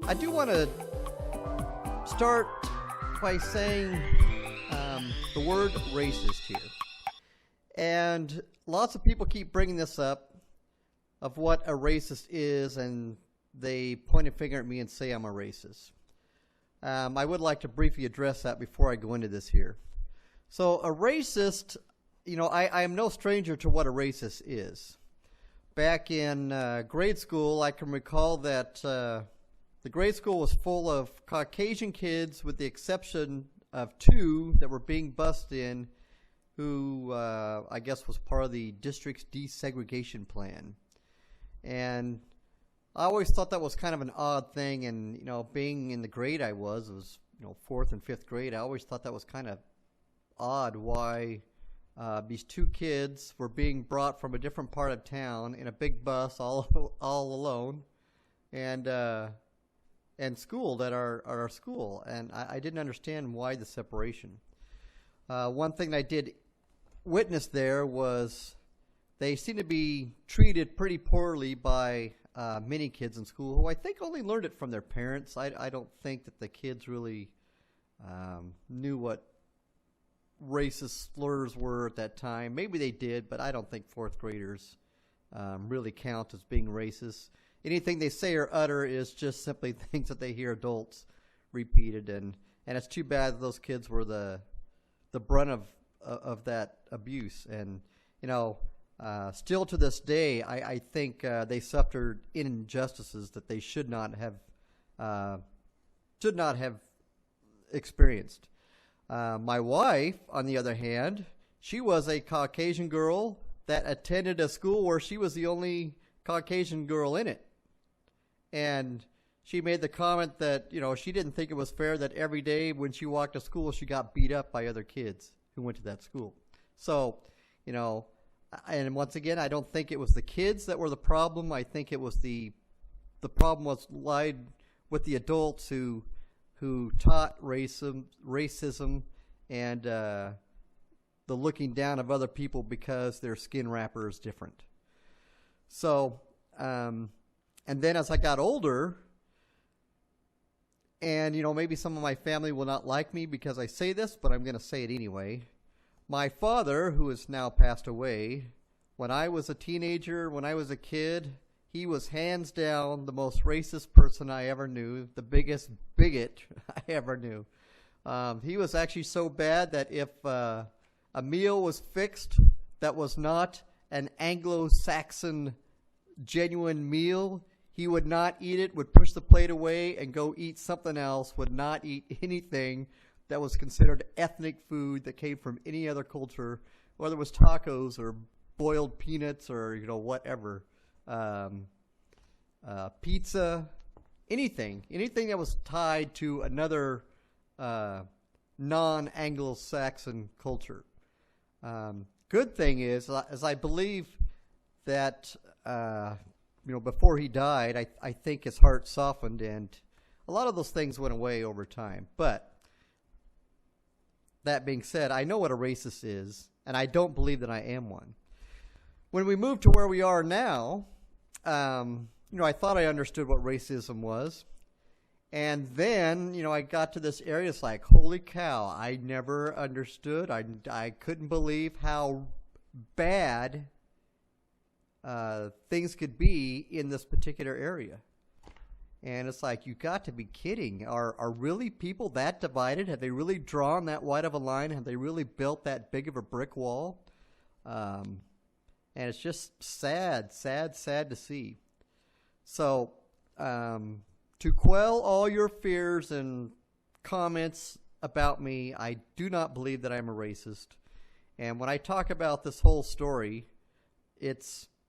I do want to start by saying the word racist here. And lots of people keep bringing this up of what a racist is, and they point a finger at me and say I'm a racist. I would like to briefly address that before I go into this here. So a racist, I am no stranger to what a racist is. Back in grade school, I can recall that the grade school was full of Caucasian kids with the exception of 2 that were being bussed in who I guess was part of the district's desegregation plan. And I always thought that was kind of an odd thing, and being in the grade I was 4th and 5th grade, I always thought that was kind of odd why these 2 kids were being brought from a different part of town in a big bus all alone and schooled at our school, and I didn't understand why the separation. One thing I did witness there was they seemed to be treated pretty poorly by many kids in school who I think only learned it from their parents. I don't think that the kids really knew what racist slurs were at that time. Maybe they did, but I don't think 4th graders really count as being racist. Anything they say or utter is just simply things that they hear adults repeated, and it's too bad that those kids were the brunt of that abuse. And still to this day, I think they suffered injustices that they should not have experienced. My wife, on the other hand, she was a Caucasian girl that attended a school where she was the only Caucasian girl in it. And she made the comment that, she didn't think it was fair that every day when she walked to school, she got beat up by other kids who went to that school. So, and once again, I don't think it was the kids that were the problem. I think it was the problem was lied with the adults who taught racism and the looking down of other people because their skin wrapper is different. So, and then as I got older, and maybe some of my family will not like me because I say this, but I'm going to say it anyway. My father, who has now passed away, when I was a teenager, when I was a kid, he was hands down the most racist person I ever knew, the biggest bigot I ever knew. He was actually so bad that if a meal was fixed that was not an Anglo-Saxon genuine meal, he would not eat it, would push the plate away and go eat something else, would not eat anything that was considered ethnic food that came from any other culture, whether it was tacos or boiled peanuts or whatever. Pizza, anything that was tied to another non-Anglo-Saxon culture. Good thing is, as I believe that before he died, I think his heart softened, and a lot of those things went away over time. But that being said, I know what a racist is, and I don't believe that I am one. When we moved to where we are now, I thought I understood what racism was. And then, I got to this area, it's like, holy cow, I never understood. I couldn't believe how bad things could be in this particular area. And it's like, you got to be kidding. Are really people that divided? Have they really drawn that wide of a line? Have they really built that big of a brick wall? And it's just sad to see. So, to quell all your fears and comments about me, I do not believe that I'm a racist. And when I talk about this whole story, it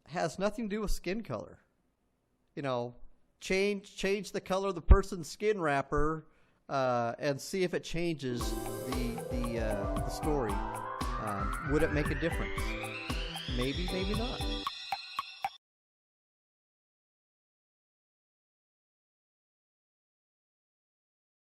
has nothing to do with skin color. Change the color of the person's skin wrapper and see if it changes the story. Would it make a difference? Maybe, maybe not.